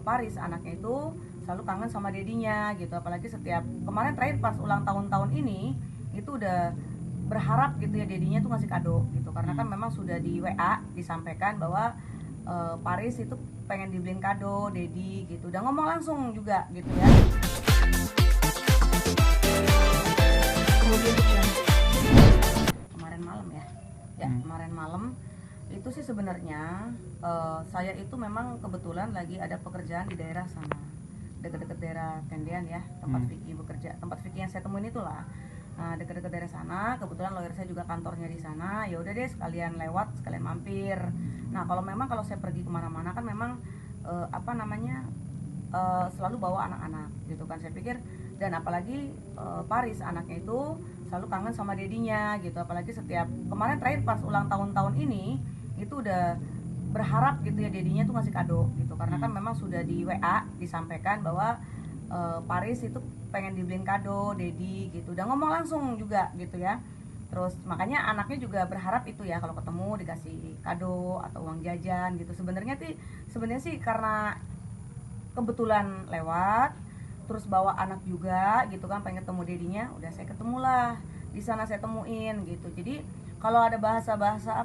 Paris anaknya itu selalu kangen sama dedinya gitu, apalagi setiap kemarin terakhir pas ulang tahun ini itu udah berharap gitu ya dedinya tuh ngasih kado gitu, karena kan memang sudah di WA disampaikan bahwa Paris itu pengen dibeliin kado dedi gitu, udah ngomong langsung juga gitu ya. Kemudian kemarin malam kemarin malam itu sih sebenarnya saya itu memang kebetulan lagi ada pekerjaan di daerah sana, dekat-dekat daerah Tendian ya, tempat Vicky bekerja, tempat Vicky yang saya temuin itulah. Nah, dekat-dekat daerah sana, kebetulan lawyer saya juga kantornya di sana. Ya udah deh, sekalian lewat, sekalian mampir. Nah, kalau saya pergi kemana-mana kan memang selalu bawa anak-anak gitu kan. Saya pikir, dan apalagi Paris anaknya itu selalu kangen sama dedinya gitu, apalagi setiap kemarin terakhir pas ulang tahun ini itu udah berharap gitu ya dedinya tuh ngasih kado gitu, karena kan memang sudah di WA disampaikan bahwa Paris itu pengen dibeliin kado dedi gitu, udah ngomong langsung juga gitu ya. Terus makanya anaknya juga berharap itu ya, kalau ketemu dikasih kado atau uang jajan gitu. Sebenarnya sih karena kebetulan lewat, terus bawa anak juga gitu kan, pengen ketemu dedinya, udah saya ketemulah di sana, saya temuin gitu. Jadi kalau ada bahasa-bahasa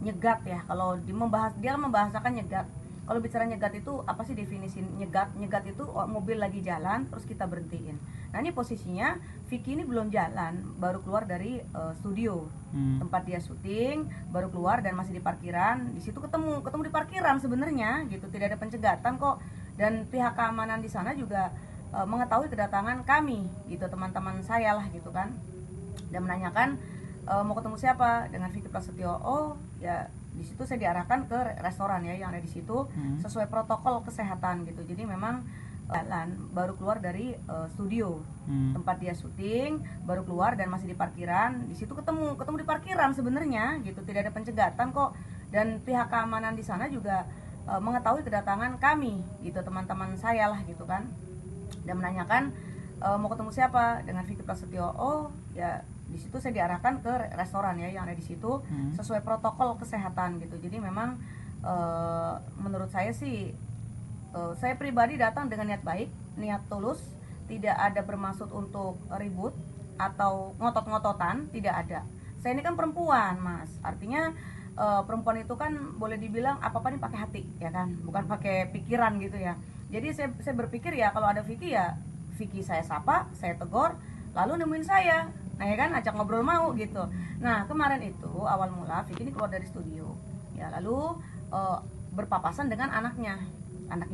nyegat ya, kalau dia membahasakan nyegat. Kalau bicara nyegat itu apa sih definisi nyegat? Nyegat itu mobil lagi jalan terus kita berhentiin. Nah, ini posisinya Vicky ini belum jalan, baru keluar dari studio tempat dia syuting, baru keluar dan masih di parkiran. Di situ ketemu di parkiran sebenarnya gitu, tidak ada pencegatan kok. Dan pihak keamanan di sana juga mengetahui kedatangan kami gitu, teman-teman saya lah gitu kan, dan menanyakan mau ketemu siapa dengan Vicky Prasetyo. Oh ya, di situ saya diarahkan ke restoran ya yang ada di situ sesuai protokol kesehatan gitu. Jadi memang jalan baru keluar dari studio tempat dia syuting, baru keluar dan masih di parkiran. Di situ ketemu di parkiran sebenarnya gitu, tidak ada pencegatan kok. Dan pihak keamanan di sana juga mengetahui kedatangan kami gitu, teman-teman saya lah gitu kan, dan menanyakan mau ketemu siapa dengan Vicky Prasetyo. Oh ya, di situ saya diarahkan ke restoran ya yang ada di situ sesuai protokol kesehatan gitu. Jadi memang menurut saya sih, saya pribadi datang dengan niat baik, niat tulus, tidak ada bermaksud untuk ribut atau ngotot-ngototan, tidak ada. Saya ini kan perempuan, Mas, artinya perempuan itu kan boleh dibilang apa-apa nih pakai hati ya kan, bukan pakai pikiran gitu ya. Jadi saya berpikir ya, kalau ada Vicky ya Vicky saya sapa, saya tegur, lalu nemuin saya, nah ya kan, ajak ngobrol mau gitu. Nah, kemarin itu awal mula Vicky ini keluar dari studio ya, lalu berpapasan dengan anaknya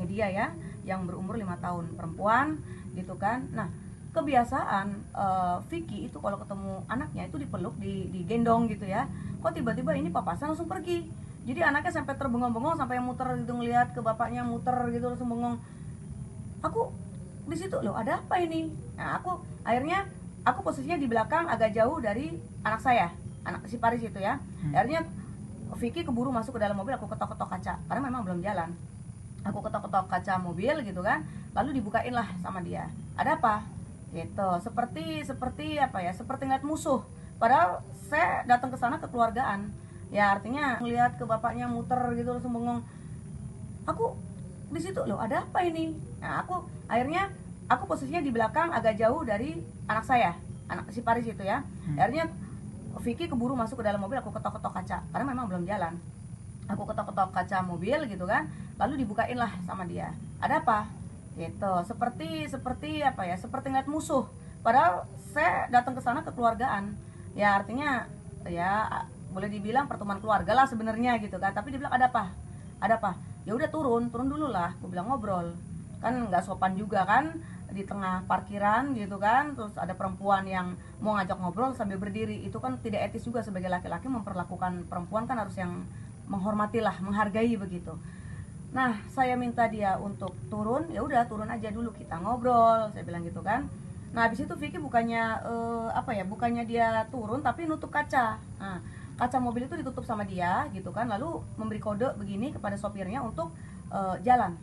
dia ya, yang berumur 5 tahun, perempuan gitu kan. Nah, kebiasaan Vicky itu kalau ketemu anaknya itu dipeluk, digendong gitu ya. Kok tiba-tiba ini papasan langsung pergi. Jadi anaknya sampai terbengong-bengong, sampai yang muter gitu, ngelihat ke bapaknya, muter gitu langsung bengong. Aku di situ, loh ada apa ini? Nah, akhirnya aku posisinya di belakang agak jauh dari anak saya, anak si Paris itu ya. Akhirnya Vicky keburu masuk ke dalam mobil, aku ketok-ketok kaca karena memang belum jalan. Aku ketok-ketok kaca mobil gitu kan, lalu dibukain lah sama dia. Ada apa? Gitu. Seperti ngeliat musuh. Padahal saya datang ke sana kekeluargaan. Ya artinya ngelihat ke bapaknya muter gitu langsung bengong. Aku di situ, loh ada apa ini? Nah, akhirnya aku posisinya di belakang agak jauh dari anak saya, anak si Paris itu ya. Akhirnya Vicky keburu masuk ke dalam mobil, aku ketok-ketok kaca karena memang belum jalan. Aku ketok-ketok kaca mobil gitu kan, lalu dibukain lah sama dia. Ada apa? Gitu. Seperti ngeliat musuh. Padahal saya datang ke sana kekeluargaan. Ya artinya ya boleh dibilang pertemuan keluarga lah sebenarnya gitu kan. Tapi dia bilang ada apa? Ada apa? Ya udah turun dulu lah. Aku bilang ngobrol. Kan nggak sopan juga kan di tengah parkiran gitu kan, terus ada perempuan yang mau ngajak ngobrol sambil berdiri. Itu kan tidak etis juga sebagai laki-laki memperlakukan perempuan, kan harus yang menghormatilah, menghargai begitu. Nah, saya minta dia untuk turun, ya udah turun aja dulu kita ngobrol, saya bilang gitu kan. Nah, habis itu Vicky bukannya dia turun tapi nutup kaca. Nah, kaca mobil itu ditutup sama dia gitu kan, lalu memberi kode begini kepada sopirnya untuk jalan.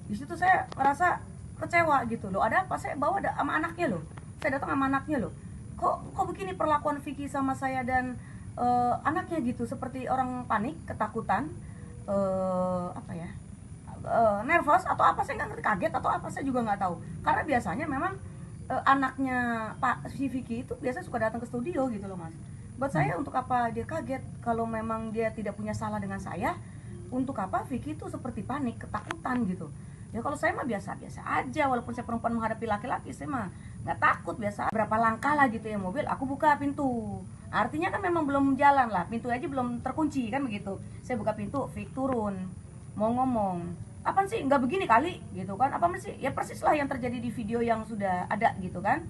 Di situ saya merasa kecewa gitu loh. Ada apa? Saya bawa sama anaknya loh. Saya datang sama anaknya loh. Kok begini perlakuan Vicky sama saya dan anaknya gitu, seperti orang panik, ketakutan, nervous atau apa, saya nggak ngerti, kaget atau apa, saya juga nggak tahu. Karena biasanya memang anaknya Pak si Vicky itu biasa suka datang ke studio gitu loh Mas. Buat saya untuk apa dia kaget kalau memang dia tidak punya salah dengan saya? Untuk apa Vicky itu seperti panik, ketakutan gitu? Ya kalau saya mah biasa-biasa aja, walaupun saya perempuan menghadapi laki-laki, saya mah nggak takut, biasa. Berapa langkah lah gitu ya mobil, aku buka pintu. Artinya kan memang belum jalan lah, pintu aja belum terkunci kan begitu. Saya buka pintu, Vicky turun, mau ngomong, apaan sih nggak begini kali gitu kan, apa sih, ya persis lah yang terjadi di video yang sudah ada gitu kan.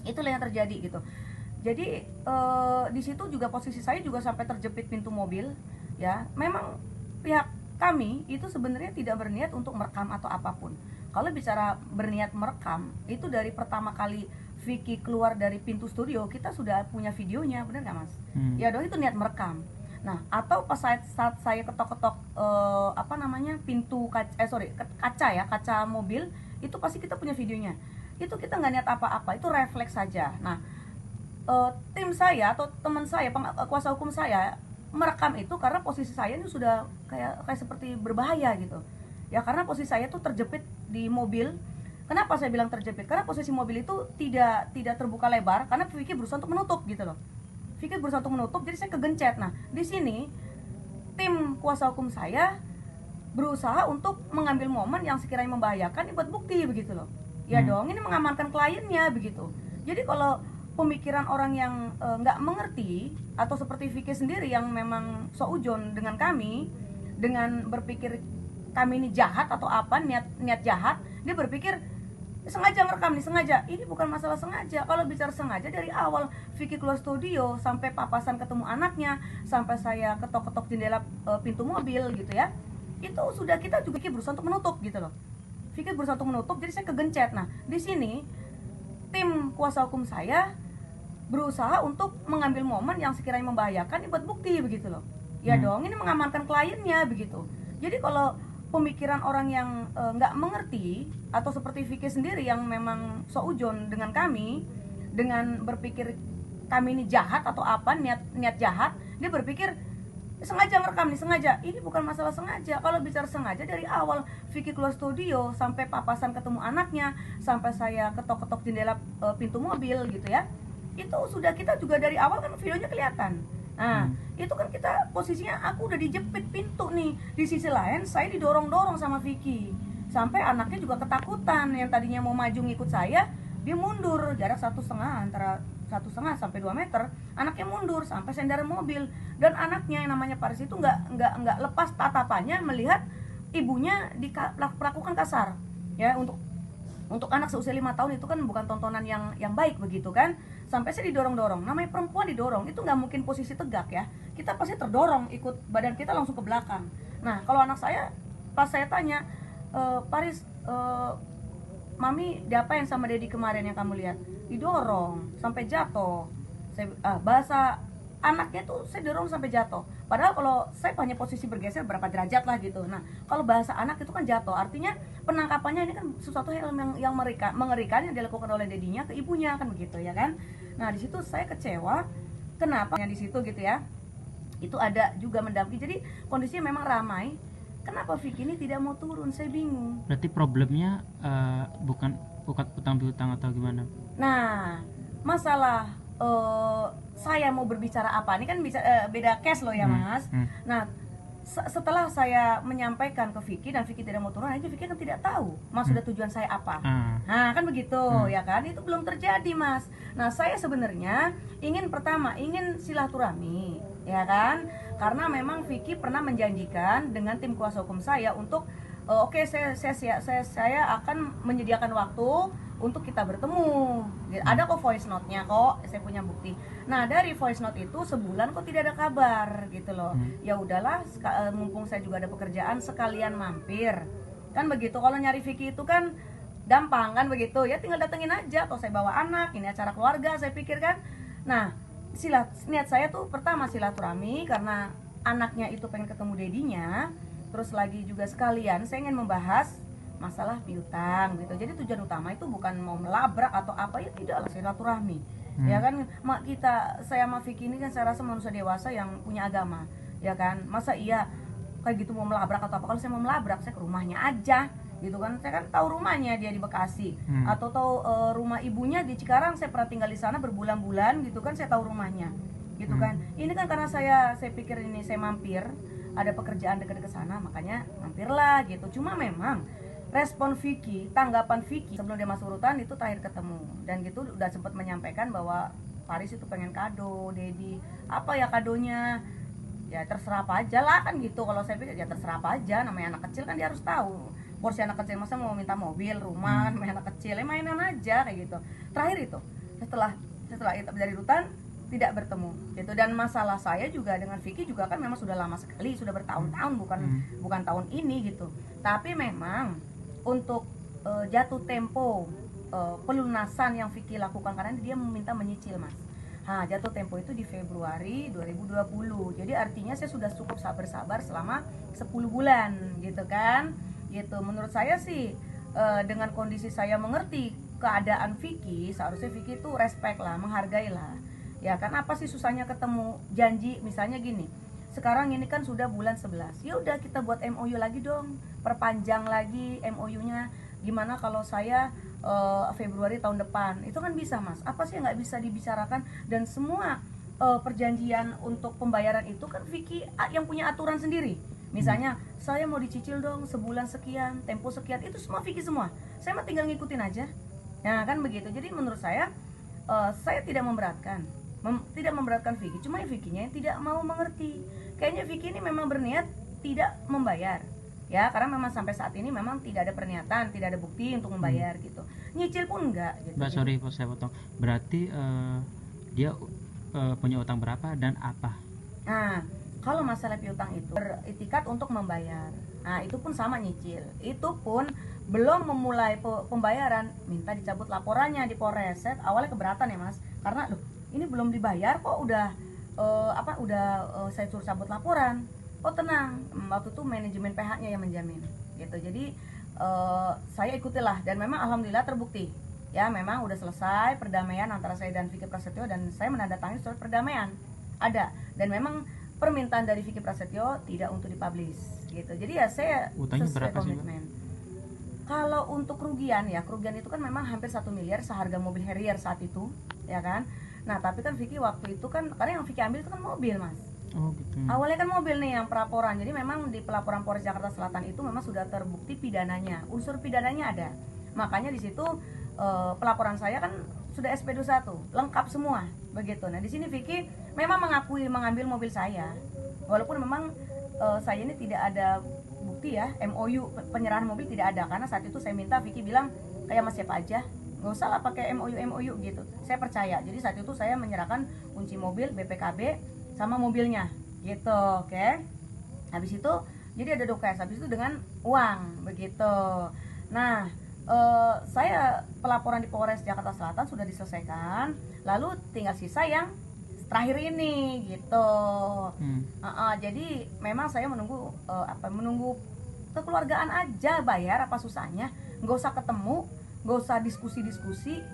Itulah yang terjadi gitu. Jadi di situ juga posisi saya juga sampai terjepit pintu mobil ya. Memang pihak kami itu sebenarnya tidak berniat untuk merekam atau apapun. Kalau bicara berniat merekam, itu dari pertama kali Vicky keluar dari pintu studio kita sudah punya videonya, benar nggak Mas? Ya dong, itu niat merekam. Nah, atau pas saat saya ketok-ketok pintu kaca mobil, itu pasti kita punya videonya. Itu kita nggak niat apa-apa, itu refleks saja. Nah, tim saya atau teman saya, kuasa hukum saya merekam itu karena posisi saya ini sudah kayak seperti berbahaya gitu. Ya karena posisi saya tuh terjepit di mobil. Kenapa saya bilang terjepit? Karena posisi mobil itu tidak terbuka lebar karena Vicky berusaha untuk menutup gitu loh. Vicky berusaha untuk menutup, jadi saya kegencet. Nah, di sini tim kuasa hukum saya berusaha untuk mengambil momen yang sekiranya membahayakan buat bukti begitu loh. Ya dong, ini mengamankan kliennya begitu. Jadi kalau pemikiran orang yang nggak mengerti atau seperti Vicky sendiri yang memang seujon dengan kami, dengan berpikir kami ini jahat atau apa, niat jahat, dia berpikir sengaja ngerekam nih, sengaja. Ini bukan masalah sengaja. Kalau bicara sengaja, dari awal Vicky keluar studio sampai papasan ketemu anaknya, sampai saya ketok-ketok jendela pintu mobil gitu ya, itu sudah kita juga berusaha untuk menutup gitu loh. Vicky berusaha untuk menutup, jadi saya kegencet. Nah, di sini tim kuasa hukum saya berusaha untuk mengambil momen yang sekiranya membahayakan buat bukti begitu loh. Ya dong, ini mengamankan kliennya begitu. Jadi kalau pemikiran orang yang nggak mengerti atau seperti Vicky sendiri yang memang seujon dengan kami, dengan berpikir kami ini jahat atau apa, niat jahat, dia berpikir sengaja ngerekam nih, sengaja. Ini bukan masalah sengaja. Kalau bicara sengaja, dari awal Vicky keluar studio sampai papasan ketemu anaknya, sampai saya ketok-ketok jendela pintu mobil gitu ya, itu sudah kita juga dari awal kan videonya kelihatan. Nah, itu kan kita posisinya aku udah dijepit pintu nih. Di sisi lain saya didorong-dorong sama Vicky. Sampai anaknya juga ketakutan, yang tadinya mau maju ngikut saya, dia mundur jarak 1,5 antara 1,5 sampai 2 meter. Anaknya mundur sampai sendaran mobil. Dan anaknya yang namanya Paris itu nggak lepas tatapannya melihat ibunya diperlakukan kasar. Ya, untuk anak seusia 5 tahun itu kan bukan tontonan yang baik begitu kan. Sampai saya didorong-dorong. Namanya perempuan didorong, itu nggak mungkin posisi tegak ya. Kita pasti terdorong, ikut badan kita langsung ke belakang. Nah, kalau anak saya, pas saya tanya, Paris, Mami diapain sama Dedi kemarin yang kamu lihat? Didorong sampai jatuh. Bahasa anaknya tuh saya dorong sampai jatuh. Padahal kalau saya hanya posisi bergeser berapa derajat lah gitu. Nah, kalau bahasa anak itu kan jatuh. Artinya penangkapannya ini kan sesuatu yang mengerikan yang dilakukan oleh dedinya ke ibunya kan begitu ya kan. Nah, di situ saya kecewa. Kenapa? Yang di situ gitu ya. Itu ada juga mendampingi. Jadi kondisinya memang ramai. Kenapa Vicky ini tidak mau turun? Saya bingung. Berarti problemnya bukan utang piutang atau gimana? Nah, masalah saya mau berbicara apa? Ini kan bisa beda case loh ya Mas. Nah, setelah saya menyampaikan ke Vicky dan Vicky tidak mau turun aja, Vicky kan tidak tahu maksud dan tujuan saya apa. Nah, kan begitu ya kan? Itu belum terjadi Mas. Nah, saya sebenarnya ingin silaturahmi ya kan? Karena memang Vicky pernah menjanjikan dengan tim kuasa hukum saya untuk oke, saya akan menyediakan waktu untuk kita bertemu. Ada kok voice note-nya kok, saya punya bukti. Nah, dari voice note itu sebulan kok tidak ada kabar gitu loh. Ya udahlah, mumpung saya juga ada pekerjaan, sekalian mampir. Kan begitu, kalau nyari Vicky itu kan gampang kan begitu. Ya tinggal datengin aja, atau saya bawa anak, ini acara keluarga, saya pikir kan. Nah, niat saya tuh pertama silaturahmi karena anaknya itu pengen ketemu dedinya. Terus lagi juga sekalian saya ingin membahas masalah piutang gitu. Jadi tujuan utama itu bukan mau melabrak atau apa, ya tidak lah, silaturahmi. Ya kan, saya sama Vicky ini kan saya rasa manusia dewasa yang punya agama. Ya kan, masa iya kayak gitu mau melabrak atau apa. Kalau saya mau melabrak, saya ke rumahnya aja gitu kan. Saya kan tahu rumahnya dia di Bekasi, atau tahu rumah ibunya di Cikarang, saya pernah tinggal di sana berbulan-bulan gitu kan, saya tahu rumahnya gitu kan. Ini kan karena saya pikir ini saya mampir, ada pekerjaan dekat-dekat sana, makanya mampirlah gitu. Cuma memang respon Vicky, tanggapan Vicky sebelum dia masuk urutan itu terakhir ketemu, dan gitu udah sempat menyampaikan bahwa Paris itu pengen kado, Dedi apa ya kadonya, ya terserah apa aja lah kan gitu. Kalau saya pikir ya terserah apa aja, namanya anak kecil kan dia harus tahu porsi anak kecil, masa mau minta mobil, rumah kan, main anak kecil, ya mainan aja kayak gitu. Terakhir itu setelah itu dari rutan tidak bertemu gitu. Dan masalah saya juga dengan Vicky juga kan memang sudah lama sekali, sudah bertahun-tahun, bukan tahun ini gitu. Tapi memang untuk jatuh tempo pelunasan yang Vicky lakukan, karena dia meminta menyicil mas. Nah, jatuh tempo itu di Februari 2020. Jadi artinya saya sudah cukup sabar-sabar selama 10 bulan gitu kan. Gitu. Menurut saya sih dengan kondisi saya mengerti keadaan Vicky, seharusnya Vicky itu respect lah, menghargai lah. Ya kan, apa sih susahnya ketemu janji, misalnya gini. Sekarang ini kan sudah bulan 11. Ya udah kita buat MOU lagi dong. Perpanjang lagi MOU-nya. Gimana kalau saya Februari tahun depan? Itu kan bisa mas. Apa sih yang nggak bisa dibicarakan? Dan semua perjanjian untuk pembayaran itu kan Vicky yang punya aturan sendiri. Misalnya saya mau dicicil dong sebulan sekian, tempo sekian, itu semua Vicky semua. Saya mah tinggal ngikutin aja. Nah kan begitu. Jadi menurut saya tidak memberatkan. Tidak memberatkan Vicky, cuma Vicky-nya yang tidak mau mengerti. Kayaknya Vicky ini memang berniat tidak membayar. Ya, karena memang sampai saat ini memang tidak ada pernyataan, tidak ada bukti untuk membayar gitu. Nyicil pun enggak gitu. Mbak, sorry saya potong. Berarti dia punya utang berapa dan apa? Nah, kalau masalah piutang itu beritikat untuk membayar. Nah, itu pun sama nyicil. Itu pun belum memulai pembayaran, minta dicabut laporannya di Polres. Saya awalnya keberatan ya, Mas. Karena loh, ini belum dibayar kok udah saya suruh cabut laporan. Oh tenang, waktu itu manajemen PH-nya yang menjamin gitu. Jadi saya ikutilah, dan memang alhamdulillah terbukti ya, memang udah selesai perdamaian antara saya dan Vicky Prasetyo, dan saya menandatangani surat perdamaian ada, dan memang permintaan dari Vicky Prasetyo tidak untuk dipublish gitu. Jadi ya saya utangnya sesuai berapa sih, komitmen. Kalau untuk kerugian ya, kerugian itu kan memang hampir 1 miliar seharga mobil Harrier saat itu ya kan. Nah tapi kan Vicky waktu itu kan, karena yang Vicky ambil itu kan mobil mas. Oh gitu. Awalnya kan mobil nih yang pelaporan. Jadi memang di pelaporan Polres Jakarta Selatan itu memang sudah terbukti pidananya, unsur pidananya ada. Makanya di situ pelaporan saya kan sudah SP21, lengkap semua begitu. Nah di sini Vicky memang mengakui mengambil mobil saya, walaupun memang saya ini tidak ada bukti ya, MOU penyerahan mobil tidak ada, karena saat itu saya minta, Vicky bilang kayak mas siapa aja, nggak usah lah pakai MOU gitu. Saya percaya. Jadi saat itu saya menyerahkan kunci mobil, BPKB sama mobilnya gitu. Oke. Habis itu jadi ada dokes, habis itu dengan uang begitu. Nah saya pelaporan di Polres Jakarta Selatan sudah diselesaikan, lalu tinggal sisa yang terakhir ini gitu. Jadi memang saya menunggu menunggu kekeluargaan aja, bayar apa susahnya, nggak usah ketemu, nggak usah diskusi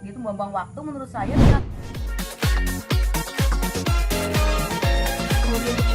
gitu, buang-buang waktu menurut saya. Kemudian